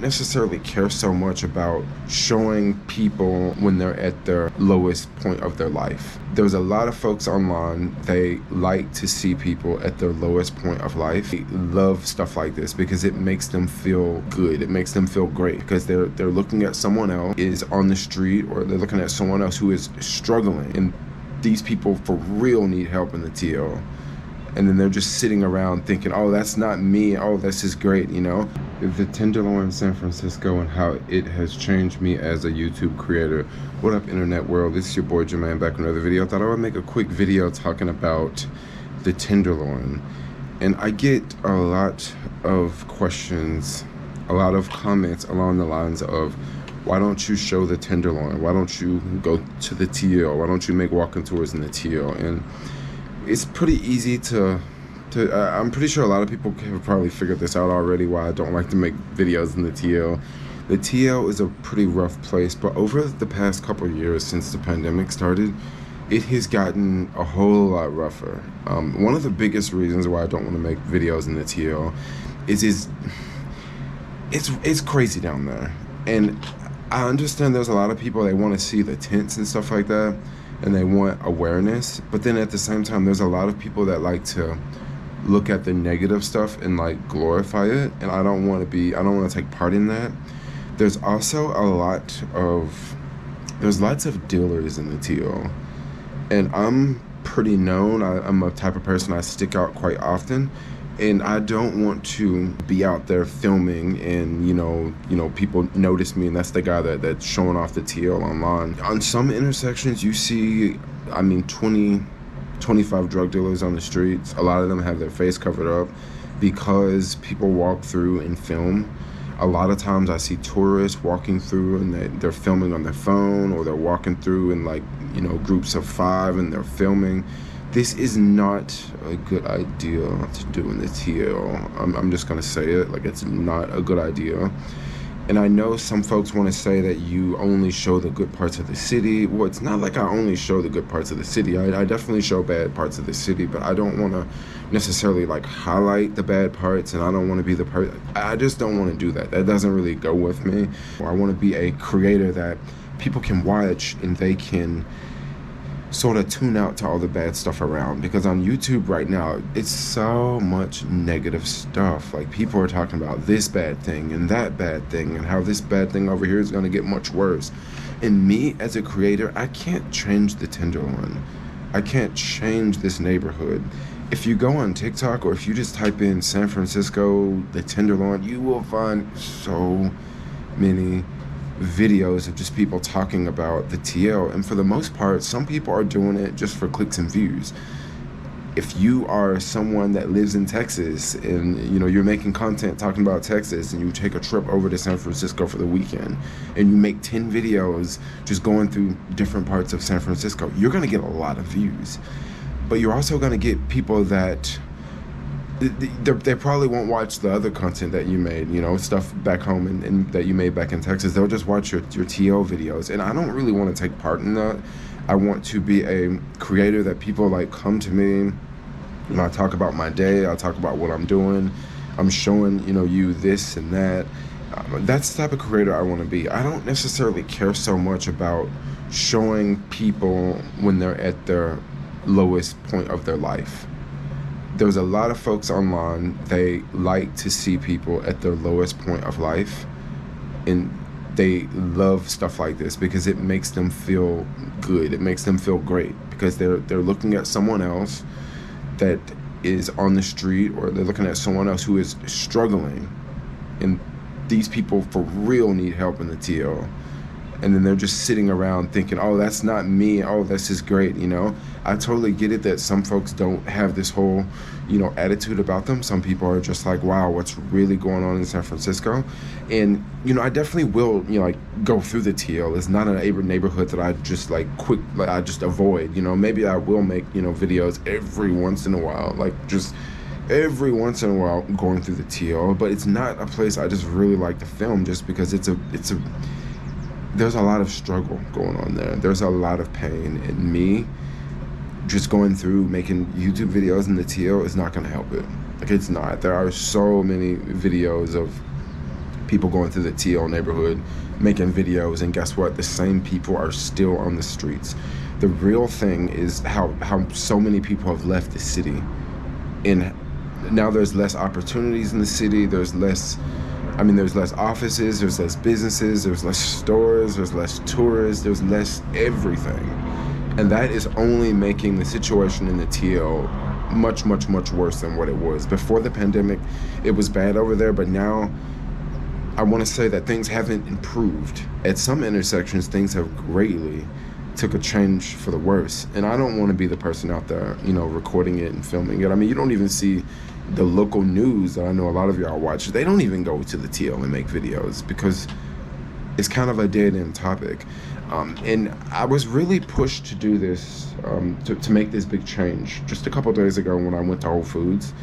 necessarily care so much about showing people when they're at their lowest point of their life. There's a lot of folks online, they like to see people at their lowest point of life. They love stuff like this because it makes them feel good. It makes them feel great because they're looking at someone else is on the street, or they're looking at someone else who is struggling, and these people for real need help in the TL. And then they're just sitting around thinking, oh, that's not me. Oh, this is great, you know? The Tenderloin San Francisco and how it has changed me as a YouTube creator. What up, internet world? This is your boy Jermaine back with another video. I thought I would make a quick video talking about the Tenderloin. And I get a lot of questions, a lot of comments along the lines of, why don't you show the Tenderloin? Why don't you go to the TL? Why don't you make walking tours in the TL? And it's pretty easy to I'm pretty sure a lot of people have probably figured this out already, why I don't like to make videos in the TL. The TL is a pretty rough place, but over the past couple of years since the pandemic started, it has gotten a whole lot rougher. One of the biggest reasons why I don't want to make videos in the TL is it's crazy down there. And I understand there's a lot of people, they want to see the tents and stuff like that, and they want awareness, but then at the same time there's a lot of people that like to look at the negative stuff and like glorify it, and I don't want to take part in that. There's also lots of dealers in the TL, and I'm pretty known. I'm a type of person, I stick out quite often, and I don't want to be out there filming and you know people notice me and that's the guy that's showing off the TL online. On some intersections you see, 25 drug dealers on the streets. A lot of them have their face covered up because people walk through and film. A lot of times I see tourists walking through and they're filming on their phone, or they're walking through in groups of 5 and they're filming. This is not a good idea to do in the TL. I'm just gonna say it, like, it's not a good idea. And I know some folks want to say that you only show the good parts of the city. Well, it's not like I only show the good parts of the city. I definitely show bad parts of the city, but I don't want to necessarily like highlight the bad parts, and I don't want to be the person. I just don't want to do that. That doesn't really go with me. I want to be a creator that people can watch and they can sort of tune out to all the bad stuff around, because on YouTube right now it's so much negative stuff. Like, people are talking about this bad thing and that bad thing and how this bad thing over here is going to get much worse. And me as a creator, I can't change the Tenderloin. I can't change this neighborhood. If you go on TikTok, or if you just type in San Francisco, the Tenderloin, you will find so many videos of just people talking about the TL, and for the most part some people are doing it just for clicks and views. If you are someone that lives in Texas and you're making content talking about Texas, and you take a trip over to San Francisco for the weekend and you make 10 videos just going through different parts of San Francisco, you're going to get a lot of views. But you're also going to get people that they probably won't watch the other content that you made, stuff back home and that you made back in Texas. They'll just watch your TL videos, and I don't really want to take part in that. I want to be a creator that people like come to me, I talk about my day, I talk about what I'm doing, I'm showing you this and that. That's the type of creator I want to be. I don't necessarily care so much about showing people when they're at their lowest point of their life. There's a lot of folks online, they like to see people at their lowest point of life, and they love stuff like this because it makes them feel good. It makes them feel great because they're looking at someone else that is on the street, or they're looking at someone else who is struggling, and these people for real need help in the TL. And then they're just sitting around thinking, oh, that's not me. Oh, this is great, I totally get it that some folks don't have this whole, attitude about them. Some people are just like, wow, what's really going on in San Francisco? And, I definitely will, go through the TL. It's not a neighborhood that I just I just avoid. Maybe I will make, videos every once in a while, just every once in a while going through the TL. But it's not a place I just really like to film, just because there's a lot of struggle going on there. There's a lot of pain, and me just going through making YouTube videos in the TL is not going to help it. Like, it's not. There are so many videos of people going through the TL neighborhood making videos, and guess what? The same people are still on the streets. The real thing is how so many people have left the city, and now there's less opportunities in the city. There's less offices, there's less businesses, there's less stores, there's less tourists, there's less everything. And that is only making the situation in the TL much, much, much worse than what it was. Before the pandemic, it was bad over there, but now I want to say that things haven't improved. At some intersections, things have greatly took a change for the worse. And I don't want to be the person out there, recording it and filming it. I mean, you don't even see the local news that I know a lot of y'all watch. They don't even go to the TL and make videos because it's kind of a dead-end topic. And I was really pushed to do this, to make this big change. Just a couple days ago when I went to Whole Foods,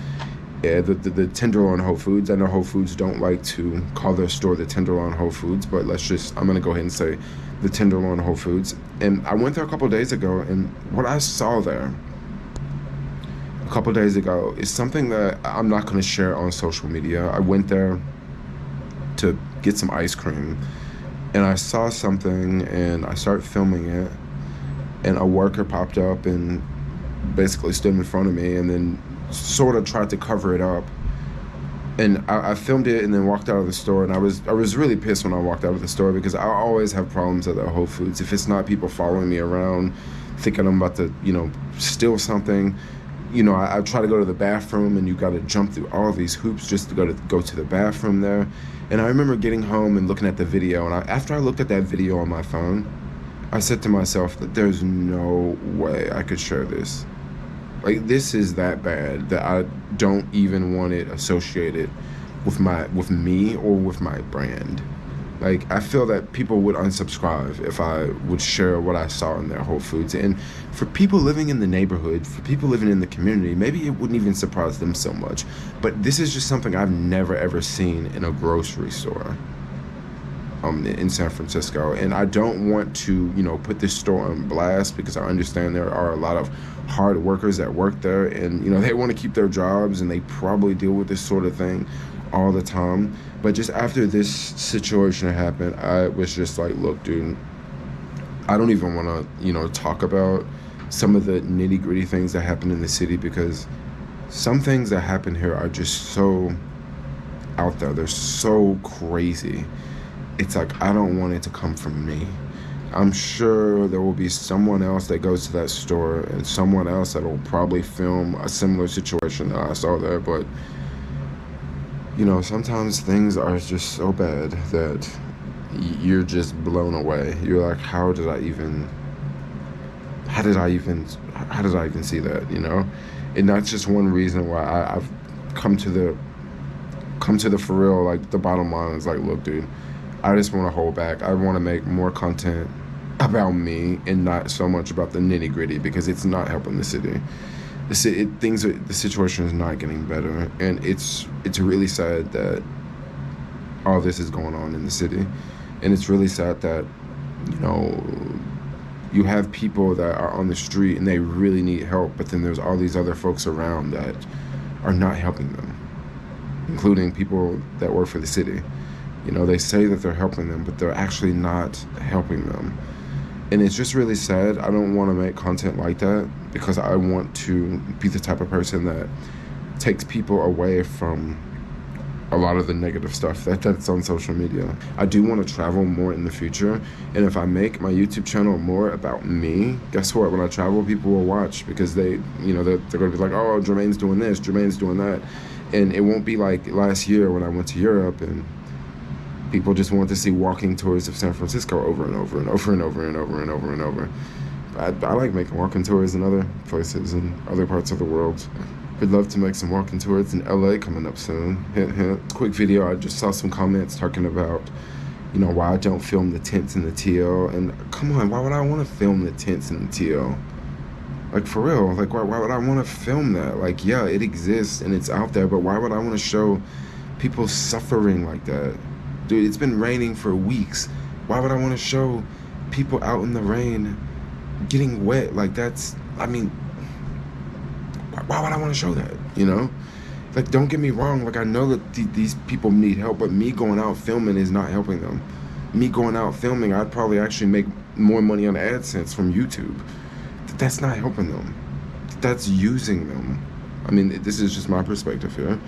the Tenderloin Whole Foods. I know Whole Foods don't like to call their store the Tenderloin Whole Foods, but I'm gonna go ahead and say the Tenderloin Whole Foods. And I went there a couple days ago, and what I saw there a couple days ago is something that I'm not gonna share on social media. I went there to get some ice cream, and I saw something, and I started filming it, and a worker popped up and basically stood in front of me and then sort of tried to cover it up. And I filmed it and then walked out of the store, and I was really pissed when I walked out of the store because I always have problems at the Whole Foods. If it's not people following me around thinking I'm about to, steal something, I try to go to the bathroom, and you got to jump through all these hoops just to go to the bathroom there. And I remember getting home and looking at the video, and after I looked at that video on my phone, I said to myself that there's no way I could share this. Like, this is that bad that I don't even want it associated with me or with my brand. Like, I feel that people would unsubscribe if I would share what I saw in their Whole Foods. And for people living in the neighborhood, for people living in the community, maybe it wouldn't even surprise them so much. But this is just something I've never, ever seen in a grocery store in San Francisco. And I don't want to, put this store on blast because I understand there are a lot of hard workers that work there, and, they want to keep their jobs, and they probably deal with this sort of thing all the time. But just after this situation happened, I was just like, look, dude, I don't even want to, talk about some of the nitty gritty things that happen in the city, because some things that happen here are just so out there. They're so crazy. It's like, I don't want it to come from me. I'm sure there will be someone else that goes to that store and someone else that will probably film a similar situation that I saw there, but sometimes things are just so bad that you're just blown away. You're like, how did I even see that, And that's just one reason why I've come to the for real, like, the bottom line is like, look, dude, I just want to hold back. I want to make more content about me and not so much about the nitty gritty, because it's not helping the city. The situation is not getting better, and it's really sad that all this is going on in the city, and it's really sad that you have people that are on the street and they really need help, but then there's all these other folks around that are not helping them, including people that work for the city. They say that they're helping them, but they're actually not helping them. And it's just really sad. I don't want to make content like that because I want to be the type of person that takes people away from a lot of the negative stuff that's on social media. I do want to travel more in the future, and if I make my YouTube channel more about me, guess what? When I travel, people will watch, because they're going to be like, oh, Jermaine's doing this, Jermaine's doing that. And it won't be like last year when I went to Europe and people just want to see walking tours of San Francisco over and over and over and over and over and over and over. I like making walking tours in other places and other parts of the world. I'd love to make some walking tours in LA coming up soon. Hint, hint. Quick video, I just saw some comments talking about, why I don't film the tents in the TL. And come on, why would I want to film the tents in the TL? Like, for real, like, why would I want to film that? Like, yeah, it exists and it's out there, but why would I want to show people suffering like that? Dude, it's been raining for weeks. Why would I want to show people out in the rain getting wet? Like, why would I want to show that, Like, don't get me wrong, like, I know that these people need help, but me going out filming is not helping them. Me going out filming, I'd probably actually make more money on AdSense from YouTube. That's not helping them. That's using them. I mean, this is just my perspective here.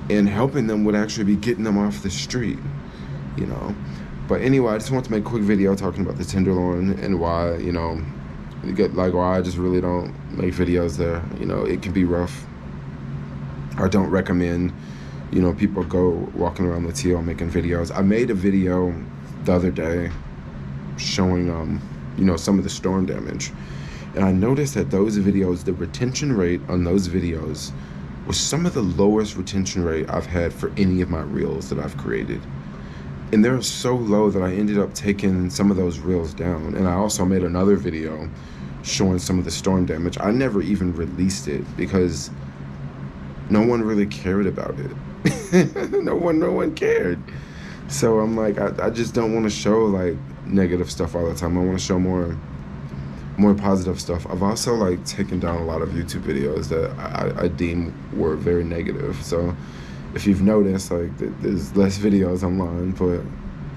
And helping them would actually be getting them off the street, you know. But anyway, I just want to make a quick video talking about the Tenderloin and why, you know, why I just really don't make videos there. You know, it can be rough. I don't recommend, you know, people go walking around the TL making videos. I made a video the other day showing, you know, some of the storm damage. And I noticed that those videos, the retention rate on those videos was some of the lowest retention rate I've had for any of my reels that I've created. And they're so low that I ended up taking some of those reels down. And I also made another video showing some of the storm damage. I never even released it because no one really cared about it. no one cared. So I'm like, I just don't want to show like negative stuff all the time. I want to show more positive stuff. I've also like taken down a lot of YouTube videos that I deem were very negative. So if you've noticed, like there's less videos online, but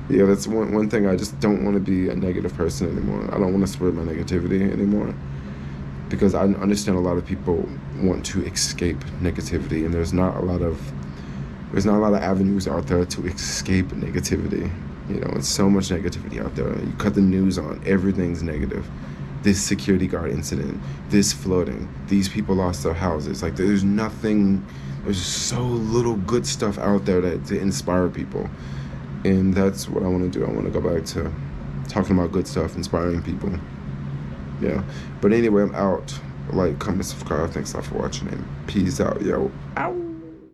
yeah, that's one thing. I just don't want to be a negative person anymore. I don't want to spread my negativity anymore, because I understand a lot of people want to escape negativity, and there's not a lot of avenues out there to escape negativity. You know, it's so much negativity out there. You cut the news on, everything's negative. This security guard incident, this flooding, these people lost their houses. Like, there's so little good stuff out there to inspire people. And that's what I want to do. I want to go back to talking about good stuff, inspiring people. Yeah. But anyway, I'm out. Like, comment, subscribe. Thanks a lot for watching, and peace out, yo. Ow.